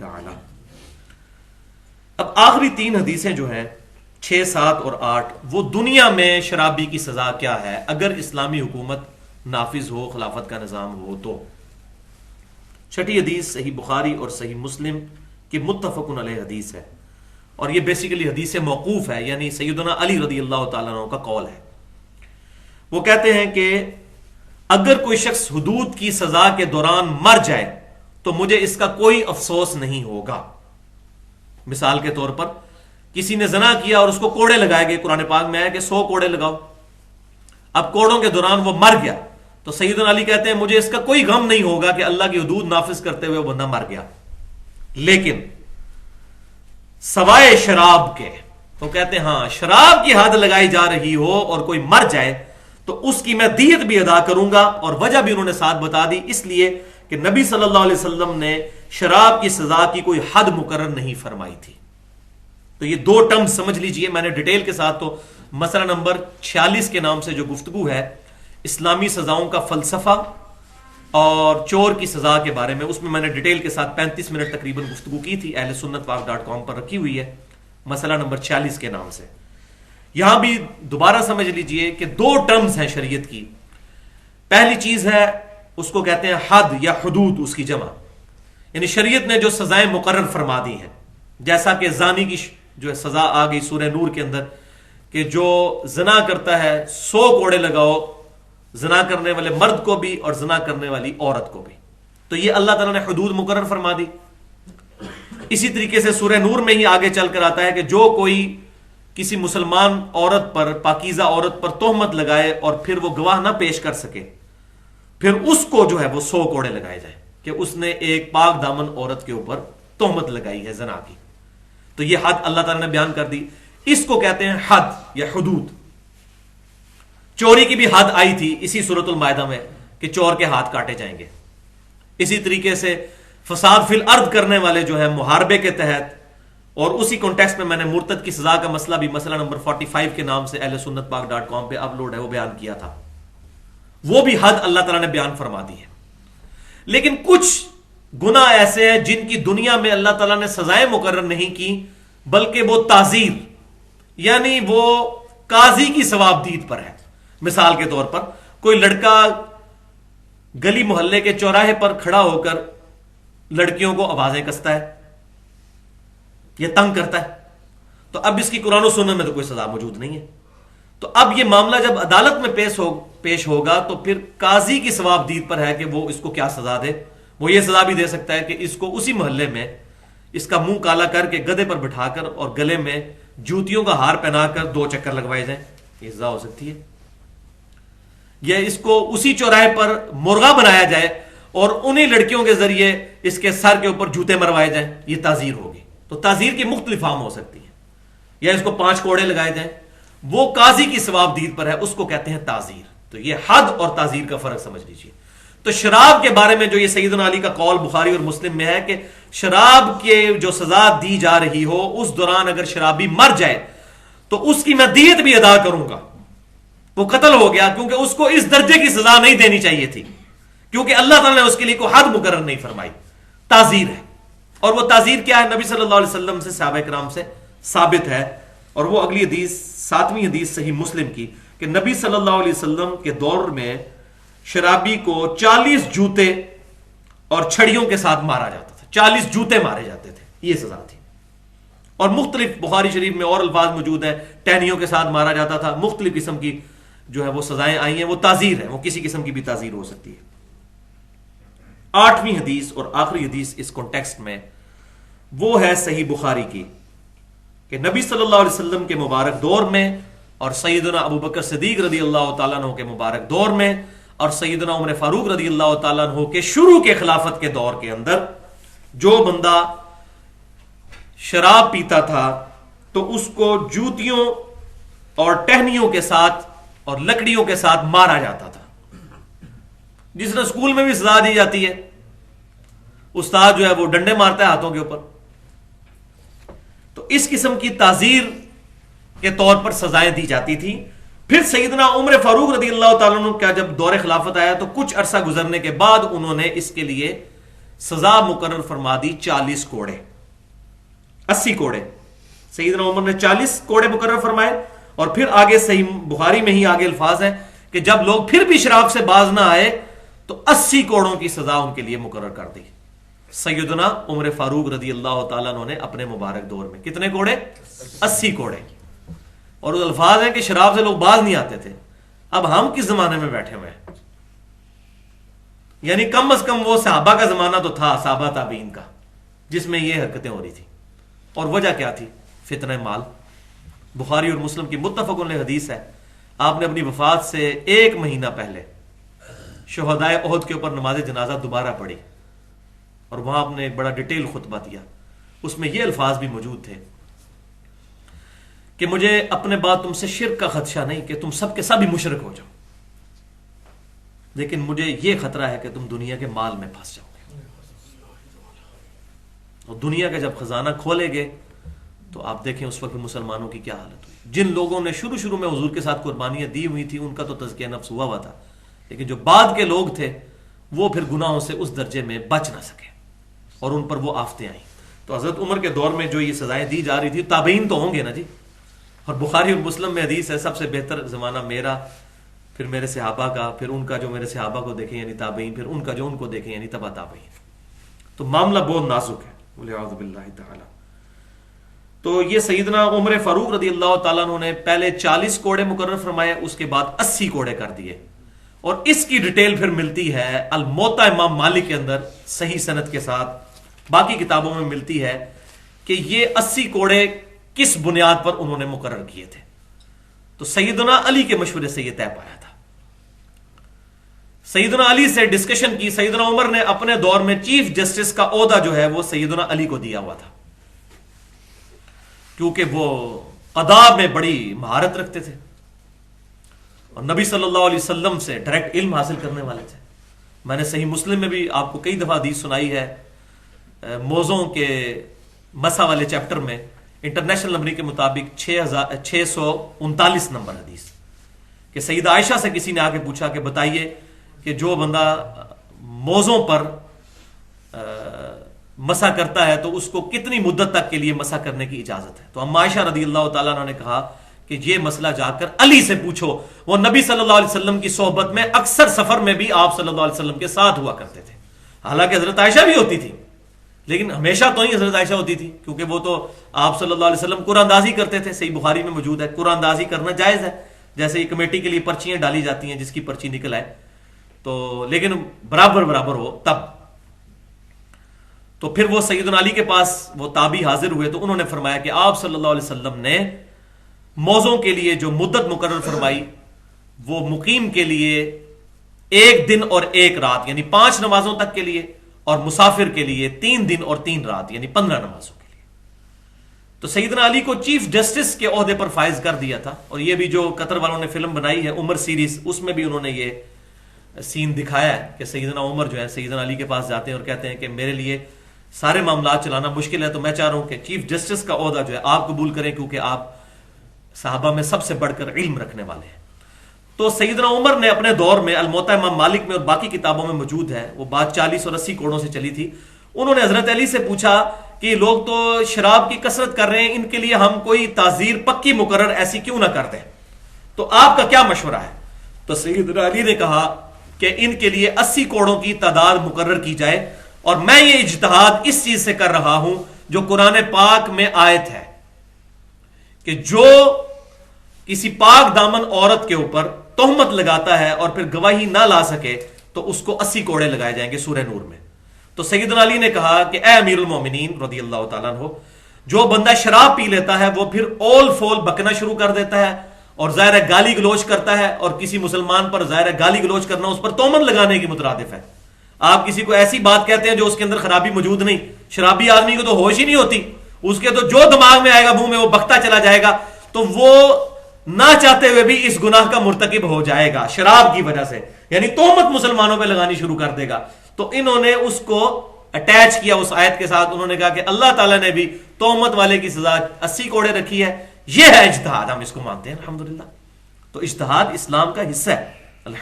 تعالی. اب آخری 3 حدیثیں جو ہیں 6, 7 اور 8 وہ دنیا میں شرابی کی سزا کیا ہے اگر اسلامی حکومت نافذ ہو، خلافت کا نظام ہو تو. چھٹی حدیث صحیح بخاری اور صحیح مسلم کی متفق علیہ حدیث ہے، اور یہ بیسیکلی حدیث موقوف ہے، یعنی سیدنا علی رضی اللہ تعالیٰ عنہ کا قول ہے. وہ کہتے ہیں کہ اگر کوئی شخص حدود کی سزا کے دوران مر جائے تو مجھے اس کا کوئی افسوس نہیں ہوگا. مثال کے طور پر کسی نے زنا کیا اور اس کو کوڑے لگائے گئے، قرآن پاک میں ہے کہ 100 کوڑے لگاؤ. اب کوڑوں کے دوران وہ مر گیا تو سیدنا علی کہتے ہیں مجھے اس کا کوئی غم نہیں ہوگا کہ اللہ کی حدود نافذ کرتے ہوئے وہ بندہ مر گیا. لیکن سوائے شراب کے، تو کہتے ہیں ہاں شراب کی حد لگائی جا رہی ہو اور کوئی مر جائے تو اس کی میں دیت بھی ادا کروں گا. اور وجہ بھی انہوں نے ساتھ بتا دی، اس لیے کہ نبی صلی اللہ علیہ وسلم نے شراب کی سزا کی کوئی حد مقرر نہیں فرمائی تھی. تو یہ 2 ٹرم سمجھ لیجئے. میں نے ڈیٹیل کے ساتھ تو مسئلہ نمبر 46 کے نام سے جو گفتگو ہے اسلامی سزاؤں کا فلسفہ اور چور کی سزا کے بارے میں، اس میں نے ڈیٹیل کے ساتھ 35 منٹ تقریباً گفتگو کی تھی، اہل سنت پاک.com پر رکھی ہوئی ہے، مسئلہ نمبر 46 کے نام سے. یہاں بھی دوبارہ سمجھ لیجئے کہ 2 ٹرمز ہیں شریعت کی. پہلی چیز ہے اس کو کہتے ہیں حد یا حدود، اس کی جمع، یعنی شریعت نے جو سزائیں مقرر فرما دی ہیں، جیسا کہ زانی کی جو سزا آ گئی سورہ نور کے اندر کہ جو زنا کرتا ہے 100 کوڑے لگاؤ، زنا کرنے والے مرد کو بھی اور زنا کرنے والی عورت کو بھی. تو یہ اللہ تعالیٰ نے حدود مقرر فرما دی. اسی طریقے سے سورہ نور میں ہی آگے چل کر آتا ہے کہ جو کوئی کسی مسلمان عورت پر، پاکیزہ عورت پر تہمت لگائے اور پھر وہ گواہ نہ پیش کر سکے، پھر اس کو جو ہے وہ 100 کوڑے لگائے جائیں کہ اس نے ایک پاک دامن عورت کے اوپر تہمت لگائی ہے زنا کی. تو یہ حد اللہ تعالیٰ نے بیان کر دی. اس کو کہتے ہیں حد یا حدود. چوری کی بھی حد آئی تھی اسی سورۃ المائدہ میں کہ چور کے ہاتھ کاٹے جائیں گے. اسی طریقے سے فساد فی الارض کرنے والے جو ہے محاربے کے تحت، اور اسی کانٹیکسٹ میں نے مرتد کی سزا کا مسئلہ بھی مسئلہ نمبر 45 کے نام سے اہل سنت پاک.com پہ اپلوڈ ہے، وہ بیان کیا تھا. وہ بھی حد اللہ تعالیٰ نے بیان فرما دی ہے. لیکن کچھ گناہ ایسے ہیں جن کی دنیا میں اللہ تعالیٰ نے سزائیں مقرر نہیں کی، بلکہ وہ تعزیر، یعنی وہ قاضی کی ثوابدید پر ہے. مثال کے طور پر کوئی لڑکا گلی محلے کے چوراہے پر کھڑا ہو کر لڑکیوں کو آوازیں کستا ہے یا تنگ کرتا ہے، تو اب اس کی قرآن و سنت میں تو کوئی سزا موجود نہیں ہے. تو اب یہ معاملہ جب عدالت میں پیش ہوگا تو پھر قاضی کی ثوابدید پر ہے کہ وہ اس کو کیا سزا دے. وہ یہ سزا بھی دے سکتا ہے کہ اس کو اسی محلے میں اس کا منہ کالا کر کے گدھے پر بٹھا کر اور گلے میں جوتیوں کا ہار پہنا کر 2 چکر لگوائے جائیں. یہ سزا ہو سکتی ہے. یا اس کو اسی چوراہے پر مرغا بنایا جائے اور انہی لڑکیوں کے ذریعے اس کے سر کے اوپر جوتے مروائے جائیں. یہ تعزیر ہوگی. تو تعزیر کی مختلف فارم ہو سکتی ہے. یا اس کو 5 کوڑے لگائے جائیں، وہ قاضی کی ثوابدید پر ہے، اس کو کہتے ہیں تعزیر. تو یہ حد اور تعزیر کا فرق سمجھ لیجیے. تو شراب کے بارے میں جو یہ سیدنا علی کا قول بخاری اور مسلم میں ہے کہ شراب کے جو سزا دی جا رہی ہو اس دوران اگر شرابی مر جائے تو اس کی میں دیت بھی ادا کروں گا. وہ قتل ہو گیا کیونکہ اس کو اس درجے کی سزا نہیں دینی چاہیے تھی، کیونکہ اللہ تعالیٰ نے اس کے لیے کوئی حد مقرر نہیں فرمائی. تعزیر ہے. اور وہ تعزیر کیا ہے؟ نبی صلی اللہ علیہ وسلم سے، صحابہ کرام سے ثابت ہے. اور وہ اگلی حدیث 7ویں حدیث صحیح مسلم کی کہ نبی صلی اللہ علیہ وسلم کے دور میں شرابی کو 40 جوتے اور چھڑیوں کے ساتھ مارا جاتا تھا. 40 جوتے مارے جاتے تھے. یہ سزا تھی. اور مختلف بخاری شریف میں اور الفاظ موجود ہیں، ٹہنیوں کے ساتھ مارا جاتا تھا. مختلف قسم کی جو ہے وہ سزائیں آئی ہیں. وہ تعزیر ہے، وہ کسی قسم کی بھی تعزیر ہو سکتی ہے. 8ویں حدیث اور آخری حدیث اس کانٹیکسٹ میں وہ ہے صحیح بخاری کی کہ نبی صلی اللہ علیہ وسلم کے مبارک دور میں اور سیدنا ابو بکر صدیق رضی اللہ تعالیٰ عنہ کے مبارک دور میں اور سیدنا عمر فاروق رضی اللہ تعالیٰ عنہ کے شروع کے خلافت کے دور کے اندر جو بندہ شراب پیتا تھا تو اس کو جوتیوں اور ٹہنیوں کے ساتھ اور لکڑیوں کے ساتھ مارا جاتا تھا. جس طرح اسکول میں بھی سزا دی جاتی ہے، استاد جو ہے وہ ڈنڈے مارتا ہے ہاتھوں کے اوپر. تو اس قسم کی تعزیر کے طور پر سزائیں دی جاتی تھی. پھر سیدنا عمر فاروق رضی اللہ تعالیٰ عنہ کا جب دور خلافت آیا تو کچھ عرصہ گزرنے کے بعد انہوں نے اس کے لیے سزا مقرر فرما دی 40 کوڑے، 80 کوڑے. سیدنا عمر نے 40 کوڑے مقرر فرمائے. اور پھر آگے صحیح بخاری میں ہی آگے الفاظ ہیں کہ جب لوگ پھر بھی شراب سے باز نہ آئے تو 80 کوڑوں کی سزا ان کے لیے مقرر کر دی. سیدنا عمر فاروق رضی اللہ تعالیٰ عنہ نے اپنے مبارک دور میں کتنے کوڑے؟ 80 کوڑے. اور وہ الفاظ ہیں کہ شراب سے لوگ باز نہیں آتے تھے. اب ہم کس زمانے میں بیٹھے ہوئے ہیں؟ یعنی کم از کم وہ صحابہ کا زمانہ تو تھا، صحابہ تابعین کا، جس میں یہ حرکتیں ہو رہی تھی. اور وجہ کیا تھی؟ فتنہ مال. بخاری اور مسلم کی متفق علیہ حدیث ہے، آپ نے اپنی وفات سے 1 مہینہ پہلے شہدائے احد کے اوپر نماز جنازہ دوبارہ پڑھی اور وہاں آپ نے ایک بڑا ڈیٹیل خطبہ دیا. اس میں یہ الفاظ بھی موجود تھے کہ مجھے اپنے بعد تم سے شرک کا خدشہ نہیں کہ تم سب کے سب ہی مشرک ہو جاؤ، لیکن مجھے یہ خطرہ ہے کہ تم دنیا کے مال میں پھنس جاؤ گے. اور دنیا کا جب خزانہ کھولے گے تو آپ دیکھیں اس وقت مسلمانوں کی کیا حالت ہوئی. جن لوگوں نے شروع میں حضور کے ساتھ قربانیاں دی ہوئی تھی ان کا تو تزکیہ نفس ہوا تھا، لیکن جو بعد کے لوگ تھے وہ پھر گناہوں سے اس درجے میں بچ نہ سکے اور ان پر وہ آفتیں آئیں. تو حضرت عمر کے دور میں جو یہ سزائیں دی جا رہی تھی، تابعین تو ہوں گے نا جی. اور بخاری اور مسلم میں حدیث ہے سب سے بہتر زمانہ میرا، پھر میرے صحابہ کا، پھر ان کا جو میرے صحابہ کو دیکھیں یعنی تابعین، پھر ان کا جو ان کو دیکھیں یعنی تبع تابعین. تو معاملہ بہت نازک ہے. والعیاذ باللہ تعالی. تو یہ سیدنا عمر فاروق رضی اللہ تعالیٰ عنہ نے پہلے 40 کوڑے مقرر فرمائے، اس کے بعد 80 کوڑے کر دیے. اور اس کی ڈیٹیل پھر ملتی ہے الموطا امام مالک کے اندر صحیح سند کے ساتھ، باقی کتابوں میں ملتی ہے کہ یہ 80 کوڑے کس بنیاد پر انہوں نے مقرر کیے تھے. تو سیدنا علی کے مشورے سے یہ طے پایا تھا. سیدنا علی سے ڈسکشن کی. سیدنا عمر نے اپنے دور میں چیف جسٹس کا عہدہ جو ہے وہ سیدنا علی کو دیا ہوا تھا، کیونکہ وہ قضاء میں بڑی مہارت رکھتے تھے اور نبی صلی اللہ علیہ وسلم سے ڈائریکٹ علم حاصل کرنے والے تھے. میں نے صحیح مسلم میں بھی آپ کو کئی دفعہ حدیث سنائی ہے، موضوع کے مسا والے چیپٹر میں انٹرنیشنل نمبر کے مطابق 639 نمبر حدیث کہ سیدہ عائشہ سے کسی نے آ کے پوچھا کہ بتائیے کہ جو بندہ موضوع پر مسا کرتا ہے تو اس کو کتنی مدت تک کے لیے مسا کرنے کی اجازت ہے. تو اما عائشہ رضی اللہ تعالیٰ عنہ نے کہا کہ یہ مسئلہ جا کر علی سے پوچھو، وہ نبی صلی اللہ علیہ وسلم کی صحبت میں اکثر سفر میں بھی آپ صلی اللہ علیہ وسلم کے ساتھ ہوا کرتے تھے. حالانکہ حضرت عائشہ بھی ہوتی تھی، لیکن ہمیشہ تو نہیں حضرت عائشہ ہوتی تھی، کیونکہ وہ تو آپ صلی اللہ علیہ وسلم قرآن اندازی کرتے تھے. صحیح بخاری میں موجود ہے قرآن اندازی کرنا جائز ہے، جیسے یہ کمیٹی کے لیے پرچیاں ڈالی جاتی ہیں، جس کی پرچی نکل آئے تو، لیکن برابر ہو تب. تو پھر وہ سیدنا علی کے پاس وہ تابعی حاضر ہوئے تو انہوں نے فرمایا کہ آپ صلی اللہ علیہ وسلم نے موضوع کے لیے جو مدت مقرر فرمائی وہ مقیم کے لیے 1 دن اور 1 رات یعنی 5 نمازوں تک کے لیے، اور مسافر کے لیے 3 دن اور 3 رات یعنی 15 نمازوں کے لیے. تو سیدنا علی کو چیف جسٹس کے عہدے پر فائز کر دیا تھا. اور یہ بھی جو قطر والوں نے فلم بنائی ہے عمر سیریز، اس میں بھی انہوں نے یہ سین دکھایا ہے کہ سیدنا عمر جو ہے سیدنا علی کے پاس جاتے ہیں اور کہتے ہیں کہ میرے لیے سارے معاملات چلانا مشکل ہے، تو میں چاہ رہا ہوں کہ چیف جسٹس کا عہدہ جو ہے آپ قبول کریں، کیونکہ آپ صحابہ میں سب سے بڑھ کر علم رکھنے والے ہیں. تو سیدنا عمر نے اپنے دور میں الموطا امام مالک میں اور باقی کتابوں میں موجود ہے، وہ بات 40 اور 80 کوڑوں سے چلی تھی. انہوں نے حضرت علی سے پوچھا کہ یہ لوگ تو شراب کی کثرت کر رہے ہیں، ان کے لیے ہم کوئی تعزیر پکی مقرر ایسی کیوں نہ کر دیں، تو آپ کا کیا مشورہ ہے؟ تو سیدنا علی نے کہا کہ ان کے لیے 80 کوڑوں کی تعداد مقرر کی جائے، اور میں یہ اجتہاد اس چیز سے کر رہا ہوں جو قرآن پاک میں آیت ہے کہ جو کسی پاک دامن عورت کے اوپر تہمت لگاتا ہے اور پھر گواہی نہ لا سکے تو اس کو 80 کوڑے لگائے جائیں گے سورہ نور میں. تو سیدنا علی نے کہا کہ اے امیر المومنین رضی اللہ تعالیٰ عنہ، جو بندہ شراب پی لیتا ہے وہ پھر اول فول بکنا شروع کر دیتا ہے اور ظاہر ہے گالی گلوچ کرتا ہے، اور کسی مسلمان پر ظاہر ہے گالی گلوچ کرنا اس پر تہمت لگانے کی مترادف ہے. آپ کسی کو ایسی بات کہتے ہیں جو اس کے اندر خرابی موجود نہیں. شرابی آدمی کو تو ہوش ہی نہیں ہوتی، اس کے تو جو دماغ میں آئے گا منہ میں وہ بکتا چلا جائے گا، تو وہ نہ چاہتے ہوئے بھی اس گناہ کا مرتکب ہو جائے گا شراب کی وجہ سے، یعنی تہمت مسلمانوں پہ لگانی شروع کر دے گا. تو انہوں نے اس کو اٹیچ کیا اس آیت کے ساتھ. انہوں نے کہا کہ اللہ تعالیٰ نے بھی تہمت والے کی سزا 80 کوڑے رکھی ہے. یہ ہے اجتہاد، ہم اس کو مانتے ہیں الحمدللہ. تو اجتہاد اسلام کا حصہ ہے.